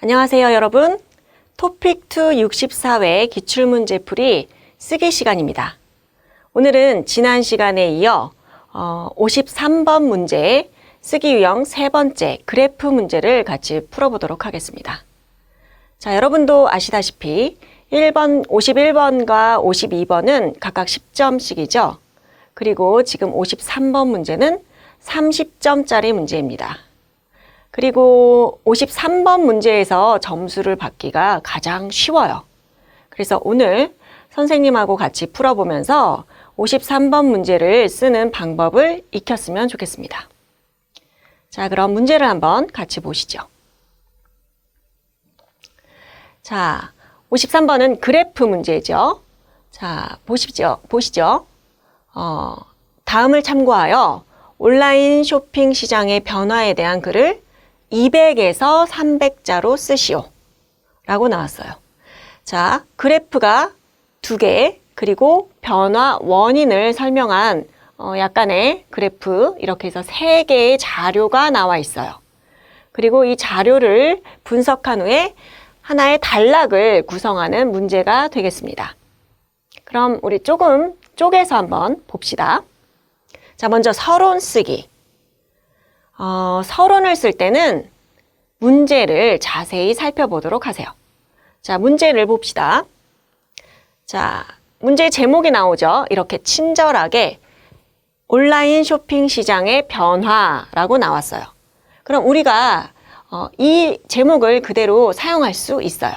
안녕하세요, 여러분. 토픽2 64회 기출문제풀이 쓰기 시간입니다. 오늘은 지난 시간에 이어 53번 문제 쓰기 유형 세 번째 그래프 문제를 같이 풀어보도록 하겠습니다. 자, 여러분도 아시다시피 51번과 52번은 각각 10점씩이죠. 그리고 지금 53번 문제는 30점짜리 문제입니다. 그리고 53번 문제에서 점수를 받기가 가장 쉬워요. 그래서 오늘 선생님하고 같이 풀어보면서 53번 문제를 쓰는 방법을 익혔으면 좋겠습니다. 자, 그럼 문제를 한번 같이 보시죠. 자, 53번은 그래프 문제죠. 자, 보시죠. 다음을 참고하여 온라인 쇼핑 시장의 변화에 대한 글을 200에서 300자로 쓰시오 라고 나왔어요. 자, 그래프가 2개, 그리고 변화 원인을 설명한 약간의 그래프, 이렇게 해서 3개의 자료가 나와 있어요. 그리고 이 자료를 분석한 후에 하나의 단락을 구성하는 문제가 되겠습니다. 그럼 우리 조금 쪼개서 한번 봅시다. 자, 먼저 서론 쓰기. 서론을 쓸 때는 문제를 자세히 살펴보도록 하세요. 자, 문제를 봅시다. 자, 문제 제목이 나오죠. 이렇게 친절하게 온라인 쇼핑 시장의 변화라고 나왔어요. 그럼 우리가 이 제목을 그대로 사용할 수 있어요.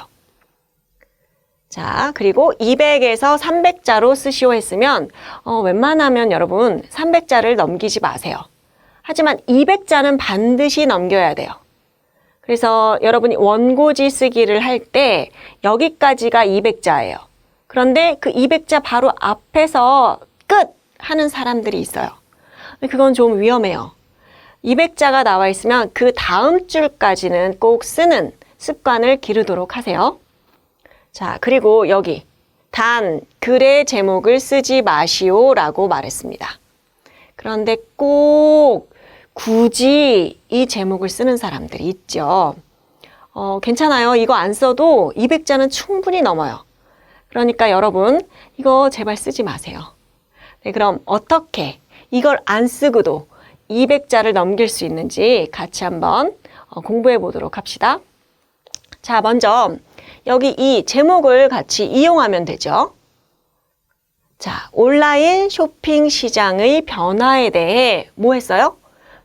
자, 그리고 200에서 300자로 쓰시오 했으면 웬만하면 여러분 300자를 넘기지 마세요. 하지만 200자는 반드시 넘겨야 돼요. 그래서 여러분이 원고지 쓰기를 할 때 여기까지가 200자예요. 그런데 그 200자 바로 앞에서 끝! 하는 사람들이 있어요. 그건 좀 위험해요. 200자가 나와 있으면 그 다음 줄까지는 꼭 쓰는 습관을 기르도록 하세요. 자, 그리고 여기 단 글의 제목을 쓰지 마시오 라고 말했습니다. 그런데 꼭 굳이 이 제목을 쓰는 사람들이 있죠. 괜찮아요. 이거 안 써도 200자는 충분히 넘어요. 그러니까 여러분 이거 제발 쓰지 마세요. 네, 그럼 어떻게 이걸 안 쓰고도 200자를 넘길 수 있는지 같이 한번 공부해 보도록 합시다. 자, 먼저 여기 이 제목을 같이 이용하면 되죠. 자, 온라인 쇼핑 시장의 변화에 대해 뭐 했어요?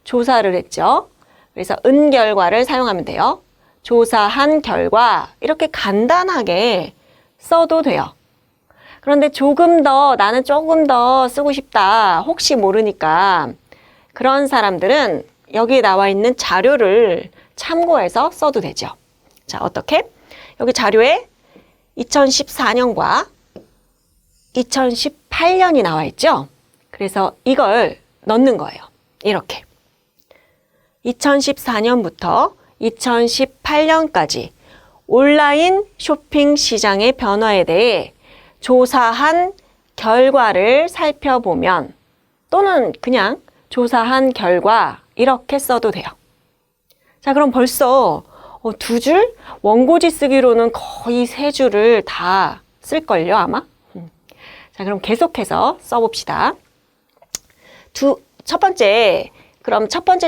조사를 했죠. 그래서 결과를 사용하면 돼요. 조사한 결과 이렇게 간단하게 써도 돼요. 그런데 나는 조금 더 쓰고 싶다. 혹시 모르니까 그런 사람들은 여기에 나와 있는 자료를 참고해서 써도 되죠. 자, 어떻게? 여기 자료에 2014년과 2018년이 나와 있죠? 그래서 이걸 넣는 거예요. 이렇게. 2014년부터 2018년까지 온라인 쇼핑 시장의 변화에 대해 조사한 결과를 살펴보면 또는 그냥 조사한 결과 이렇게 써도 돼요. 자, 그럼 벌써 2줄? 원고지 쓰기로는 거의 3줄을 다 쓸걸요, 아마? 자, 그럼 계속해서 써봅시다. 첫 번째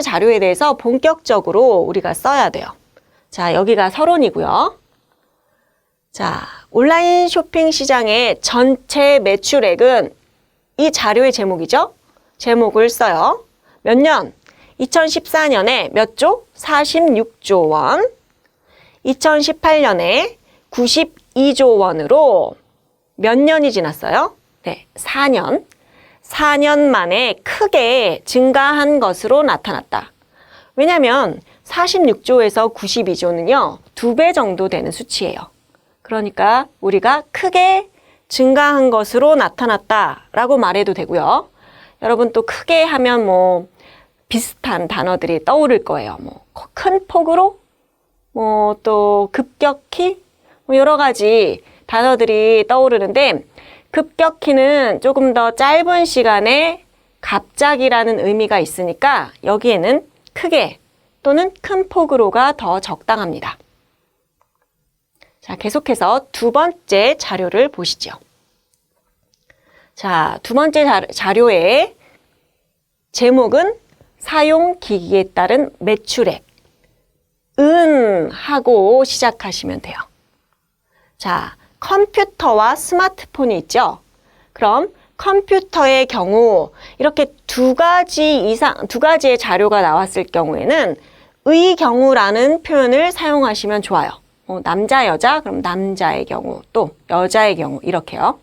자료에 대해서 본격적으로 우리가 써야 돼요. 자, 여기가 서론이고요. 자, 온라인 쇼핑 시장의 전체 매출액은 이 자료의 제목이죠? 제목을 써요. 몇 년? 2014년에 몇 조? 46조 원. 2018년에 92조 원으로 몇 년이 지났어요? 네, 4년. 4년 만에 크게 증가한 것으로 나타났다. 왜냐하면 46조에서 92조는요, 2배 정도 되는 수치예요. 그러니까 우리가 크게 증가한 것으로 나타났다라고 말해도 되고요. 여러분 또 크게 하면 비슷한 단어들이 떠오를 거예요. 큰 폭으로, 또 급격히, 여러 가지 단어들이 떠오르는데 급격히는 조금 더 짧은 시간에 갑자기라는 의미가 있으니까 여기에는 크게 또는 큰 폭으로가 더 적당합니다. 자, 계속해서 두 번째 자료를 보시죠. 자, 두 번째 자료의 제목은 사용기기에 따른 매출액. 하고 시작하시면 돼요. 자, 컴퓨터와 스마트폰이 있죠? 그럼 컴퓨터의 경우 이렇게 두 가지의 자료가 나왔을 경우에는 의 경우라는 표현을 사용하시면 좋아요. 남자, 여자, 그럼 남자의 경우, 또 여자의 경우 이렇게요.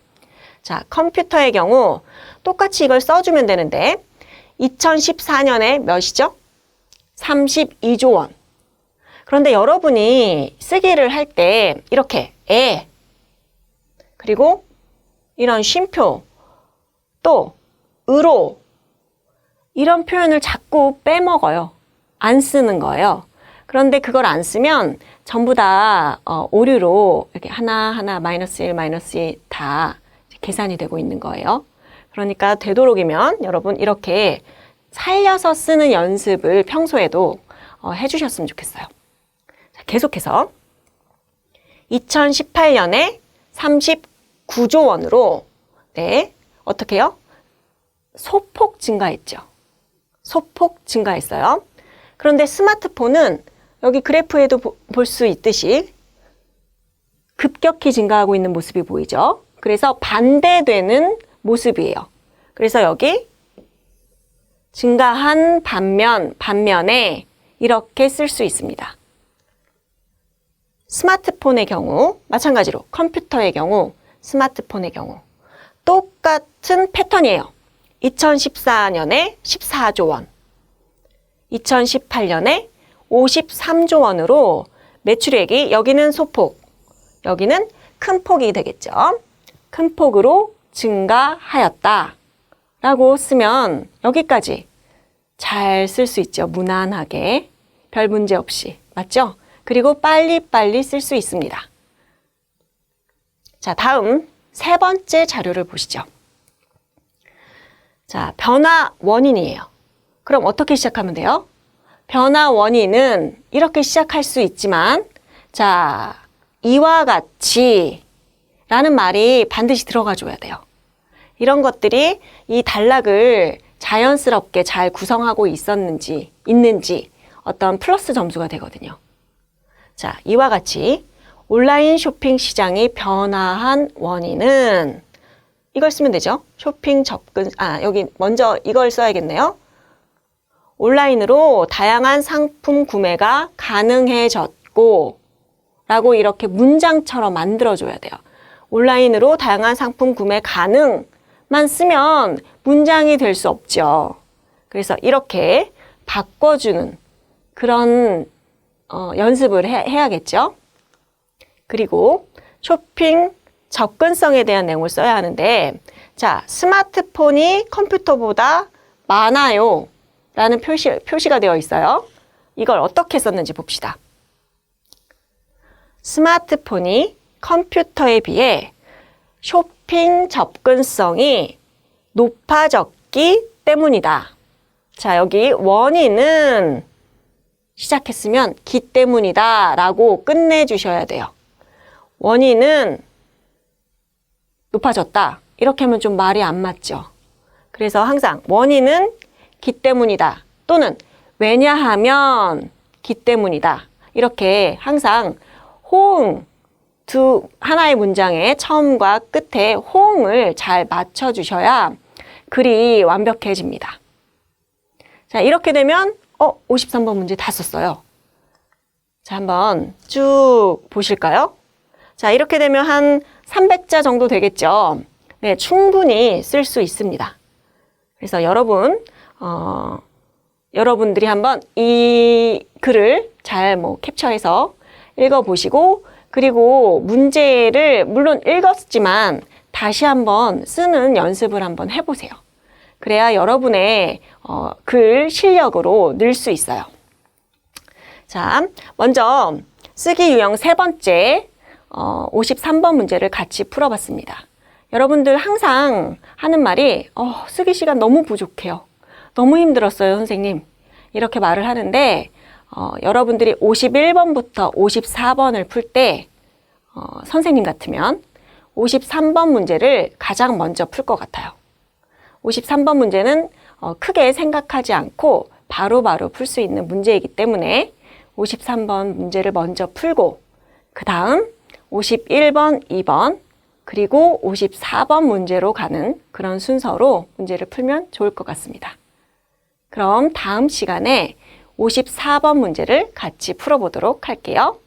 자, 컴퓨터의 경우 똑같이 이걸 써주면 되는데 2014년에 몇이죠? 32조 원. 그런데 여러분이 쓰기를 할 때 이렇게 그리고 이런 쉼표 또 으로 이런 표현을 자꾸 빼먹어요. 안 쓰는 거예요. 그런데 그걸 안 쓰면 전부 다 오류로 이렇게 하나하나 마이너스 1, 마이너스 2 다 계산이 되고 있는 거예요. 그러니까 되도록이면 여러분 이렇게 살려서 쓰는 연습을 평소에도 해주셨으면 좋겠어요. 자, 계속해서 2018년에 39조 원으로 어떻게 해요? 소폭 증가했죠. 소폭 증가했어요. 그런데 스마트폰은 여기 그래프에도 볼 수 있듯이 급격히 증가하고 있는 모습이 보이죠. 그래서 반대되는 모습이에요. 그래서 여기 증가한 반면에 이렇게 쓸 수 있습니다. 스마트폰의 경우, 마찬가지로 컴퓨터의 경우, 스마트폰의 경우 똑같은 패턴이에요. 2014년에 14조 원, 2018년에 53조 원으로 매출액이 여기는 소폭, 여기는 큰 폭이 되겠죠. 큰 폭으로 증가하였다 라고 쓰면 여기까지 잘 쓸 수 있죠. 무난하게 별 문제 없이. 맞죠? 그리고 빨리빨리 쓸 수 있습니다. 자, 다음 세 번째 자료를 보시죠. 자, 변화 원인이에요. 그럼 어떻게 시작하면 돼요? 변화 원인은 이렇게 시작할 수 있지만, 자, 이와 같이 라는 말이 반드시 들어가 줘야 돼요. 이런 것들이 이 단락을 자연스럽게 잘 구성하고 있는지 어떤 플러스 점수가 되거든요. 자, 이와 같이 온라인 쇼핑 시장이 변화한 원인은 이걸 쓰면 되죠. 쇼핑 접근, 여기 먼저 이걸 써야겠네요. 온라인으로 다양한 상품 구매가 가능해졌고 라고 이렇게 문장처럼 만들어줘야 돼요. 온라인으로 다양한 상품 구매 가능만 쓰면 문장이 될 수 없죠. 그래서 이렇게 바꿔주는 그런 연습을 해야겠죠. 그리고 쇼핑 접근성에 대한 내용을 써야 하는데, 자, 스마트폰이 컴퓨터보다 많아요 라는 표시가 되어 있어요. 이걸 어떻게 썼는지 봅시다. 스마트폰이 컴퓨터에 비해 쇼핑 접근성이 높아졌기 때문이다. 자, 여기 원인은 시작했으면 기 때문이다 라고 끝내주셔야 돼요. 원인은 높아졌다. 이렇게 하면 좀 말이 안 맞죠. 그래서 항상 원인은 기 때문이다. 또는 왜냐하면 기 때문이다. 이렇게 항상 호응, 하나의 문장의 처음과 끝에 호응을 잘 맞춰주셔야 글이 완벽해집니다. 자, 이렇게 되면 53번 문제 다 썼어요. 자, 한번 쭉 보실까요? 자, 이렇게 되면 한 300자 정도 되겠죠. 네, 충분히 쓸 수 있습니다. 그래서 여러분들이 한번 이 글을 잘 캡처해서 읽어보시고, 그리고 문제를 물론 읽었지만 다시 한번 쓰는 연습을 한번 해보세요. 그래야 여러분의 글 실력으로 늘 수 있어요. 자, 먼저 쓰기 유형 세 번째 53번 문제를 같이 풀어봤습니다. 여러분들 항상 하는 말이 쓰기 시간 너무 부족해요. 너무 힘들었어요, 선생님. 이렇게 말을 하는데 여러분들이 51번부터 54번을 풀 때 선생님 같으면 53번 문제를 가장 먼저 풀 것 같아요. 53번 문제는 크게 생각하지 않고 바로바로 풀 수 있는 문제이기 때문에 53번 문제를 먼저 풀고 그 다음 51번, 2번 그리고 54번 문제로 가는 그런 순서로 문제를 풀면 좋을 것 같습니다. 그럼 다음 시간에 54번 문제를 같이 풀어보도록 할게요.